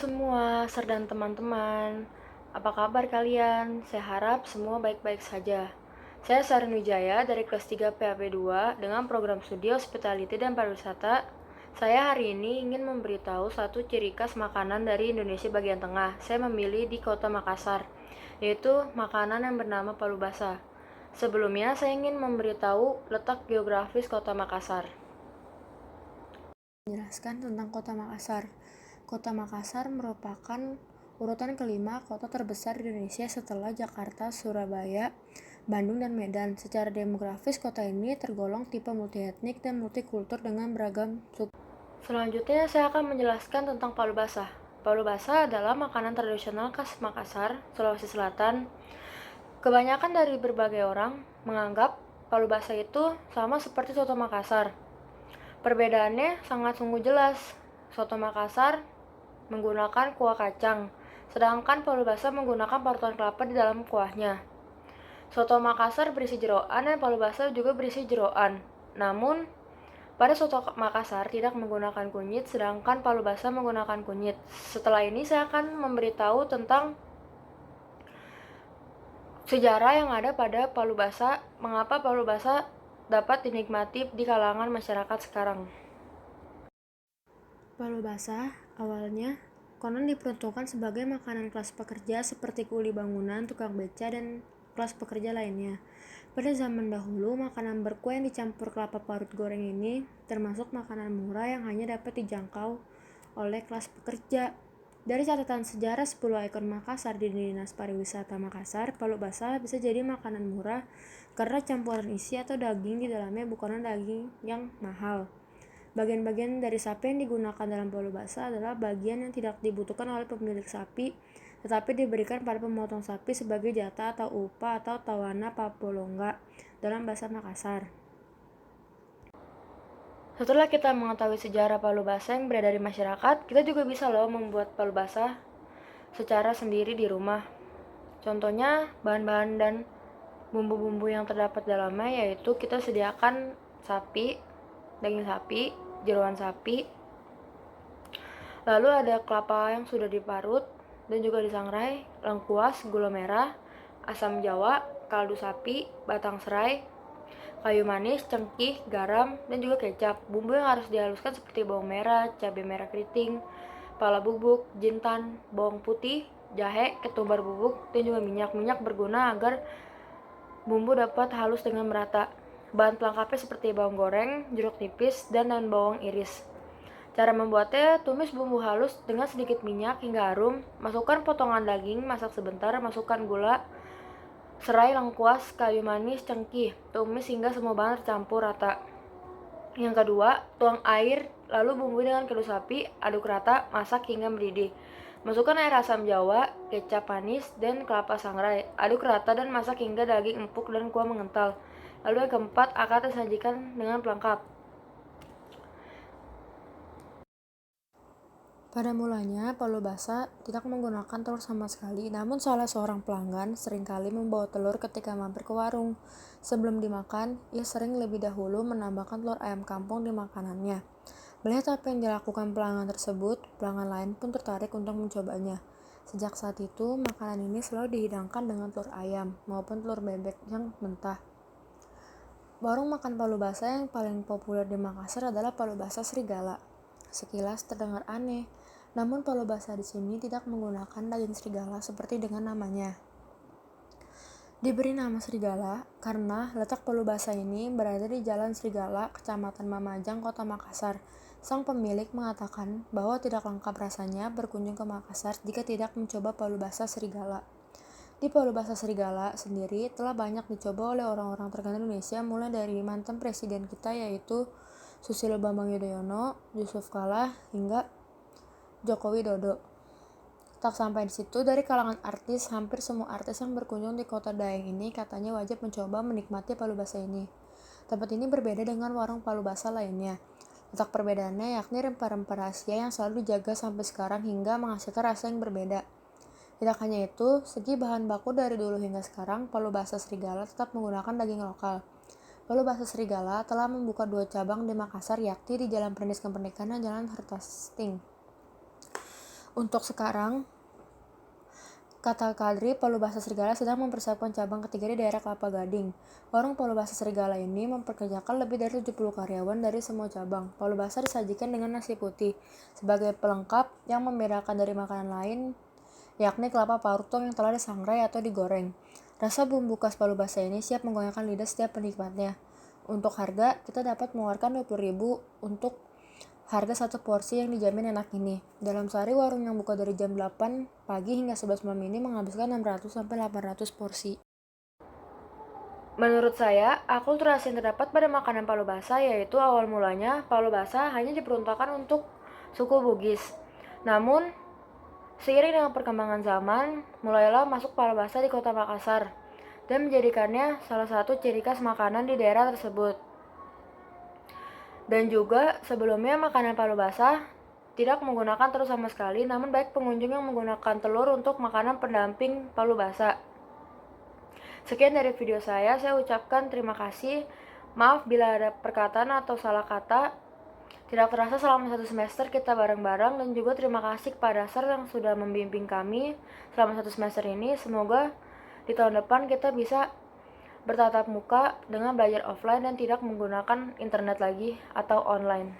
semua, Ser dan teman-teman. Apa kabar kalian? Saya harap semua baik-baik saja. Saya Sarin Wijaya dari kelas 3 PAP 2 dengan program studi Hospitality dan Pariwisata. Saya hari ini ingin memberitahu satu ciri khas makanan dari Indonesia bagian tengah. Saya memilih di kota Makassar, yaitu makanan yang bernama palu basah. Sebelumnya, saya ingin memberitahu letak geografis kota Makassar. Menjelaskan tentang kota Makassar. Kota Makassar merupakan urutan kelima kota terbesar di Indonesia setelah Jakarta, Surabaya, Bandung, dan Medan. Secara demografis, kota ini tergolong tipe multietnik dan multikultur dengan beragam suku. Selanjutnya, saya akan menjelaskan tentang palu basah. Palu basah adalah makanan tradisional khas Makassar, Sulawesi Selatan. Kebanyakan dari berbagai orang menganggap palu basah itu sama seperti soto Makassar. Perbedaannya sangat sungguh jelas. Soto Makassar menggunakan kuah kacang, sedangkan palu basah menggunakan parutan kelapa di dalam kuahnya. Soto Makassar berisi jeroan dan palu basah juga berisi jeroan. Namun, pada soto Makassar tidak menggunakan kunyit, sedangkan palu basah menggunakan kunyit. Setelah ini saya akan memberitahu tentang sejarah yang ada pada palu basah, mengapa palu basah dapat dinikmati di kalangan masyarakat sekarang. Palu basah awalnya konon diperuntukkan sebagai makanan kelas pekerja seperti kuli bangunan, tukang beca, dan kelas pekerja lainnya. Pada zaman dahulu, makanan berkuah yang dicampur kelapa parut goreng ini termasuk makanan murah yang hanya dapat dijangkau oleh kelas pekerja. Dari catatan sejarah 10 ikon Makassar di Dinas Pariwisata Makassar, palu basah bisa jadi makanan murah karena campuran isi atau daging di dalamnya bukanlah daging yang mahal. Bagian-bagian dari sapi yang digunakan dalam palu basah adalah bagian yang tidak dibutuhkan oleh pemilik sapi, tetapi diberikan pada pemotong sapi sebagai jatah atau upah atau tawana papolonga dalam bahasa Makassar. Setelah kita mengetahui sejarah palu basah yang beredar di masyarakat, kita juga bisa loh membuat palu basah secara sendiri di rumah. Contohnya, bahan-bahan dan bumbu-bumbu yang terdapat dalamnya yaitu kita sediakan sapi, daging sapi, jeroan sapi, lalu ada kelapa yang sudah diparut dan juga disangrai, lengkuas, gula merah, asam jawa, kaldu sapi, batang serai, kayu manis, cengkih, garam, dan juga kecap. Bumbu yang harus dihaluskan seperti bawang merah, cabai merah keriting, pala bubuk, jintan, bawang putih, jahe, ketumbar bubuk, dan juga minyak. Minyak berguna agar bumbu dapat halus dengan merata. Bahan pelengkapnya seperti bawang goreng, jeruk nipis, dan daun bawang iris. Cara membuatnya, tumis bumbu halus dengan sedikit minyak hingga harum, masukkan potongan daging, masak sebentar, masukkan gula, serai, lengkuas, kayu manis, cengkih, tumis hingga semua bahan tercampur rata. Yang kedua, tuang air, lalu bumbui dengan kedu sapi, aduk rata, masak hingga mendidih. Masukkan air asam jawa, kecap manis, dan kelapa sangrai. Aduk rata dan masak hingga daging empuk dan kuah mengental. Lalu yang keempat akan disajikan dengan pelengkap. Pada mulanya, palu basah tidak menggunakan telur sama sekali, namun salah seorang pelanggan seringkali membawa telur ketika mampir ke warung. Sebelum dimakan, ia sering lebih dahulu menambahkan telur ayam kampung di makanannya. Melihat apa yang dilakukan pelanggan tersebut, pelanggan lain pun tertarik untuk mencobanya. Sejak saat itu, makanan ini selalu dihidangkan dengan telur ayam maupun telur bebek yang mentah. Warung makan palu basah yang paling populer di Makassar adalah Palu Basah Serigala. Sekilas terdengar aneh, namun palu basah di sini tidak menggunakan daging serigala seperti dengan namanya. Diberi nama Serigala karena letak palu basah ini berada di Jalan Serigala, Kecamatan Mamajang, Kota Makassar. Sang pemilik mengatakan bahwa tidak lengkap rasanya berkunjung ke Makassar jika tidak mencoba palu basah Serigala. Di Palu Basah Serigala sendiri telah banyak dicoba oleh orang-orang terkenal Indonesia, mulai dari mantan presiden kita yaitu Susilo Bambang Yudhoyono, Yusuf Kala, hingga Joko Widodo. Tak sampai di situ, dari kalangan artis, hampir semua artis yang berkunjung di kota Daeng ini katanya wajib mencoba menikmati palu basah ini. Tempat ini berbeda dengan warung palu basah lainnya. Letak perbedaannya yakni rempah-rempah rahasia yang selalu dijaga sampai sekarang hingga menghasilkan rasa yang berbeda. Tidak hanya itu, segi bahan baku dari dulu hingga sekarang, Palu Basah Serigala tetap menggunakan daging lokal. Palu Basah Serigala telah membuka 2 cabang di Makassar, yakni di Jalan Perindis Kemerdekaan dan Jalan Hartasting. Untuk sekarang, kata Kadri, Palu Bahasa Serigala sedang mempersiapkan cabang ketiga di daerah Kelapa Gading. Warung Palu Bahasa Serigala ini mempekerjakan lebih dari 70 karyawan dari semua cabang. Palu Bahasa disajikan dengan nasi putih sebagai pelengkap yang membedakan dari makanan lain, yakni kelapa parutong yang telah disangrai atau digoreng. Rasa bumbu khas Palu Bahasa ini siap menggoyangkan lidah setiap penikmatnya. Untuk harga, kita dapat mengeluarkan 20.000 untuk harga satu porsi yang dijamin enak ini. Dalam sehari, warung yang buka dari jam 8 pagi hingga 11 malam ini menghabiskan 600-800 porsi. Menurut saya, akulturasi yang terdapat pada makanan Palu Basah yaitu awal mulanya Palu Basah hanya diperuntukkan untuk suku Bugis. Namun, seiring dengan perkembangan zaman, mulailah masuk Palu Basah di kota Makassar dan menjadikannya salah satu ciri khas makanan di daerah tersebut. Dan juga sebelumnya makanan Palu Basah tidak menggunakan telur sama sekali, namun baik pengunjung yang menggunakan telur untuk makanan pendamping Palu Basah. Sekian dari video saya ucapkan terima kasih. Maaf bila ada perkataan atau salah kata. Tidak terasa selama 1 semester kita bareng-bareng, dan juga terima kasih kepada Sar yang sudah membimbing kami selama 1 semester ini. Semoga di tahun depan kita bisa bertatap muka dengan belajar offline dan tidak menggunakan internet lagi atau online.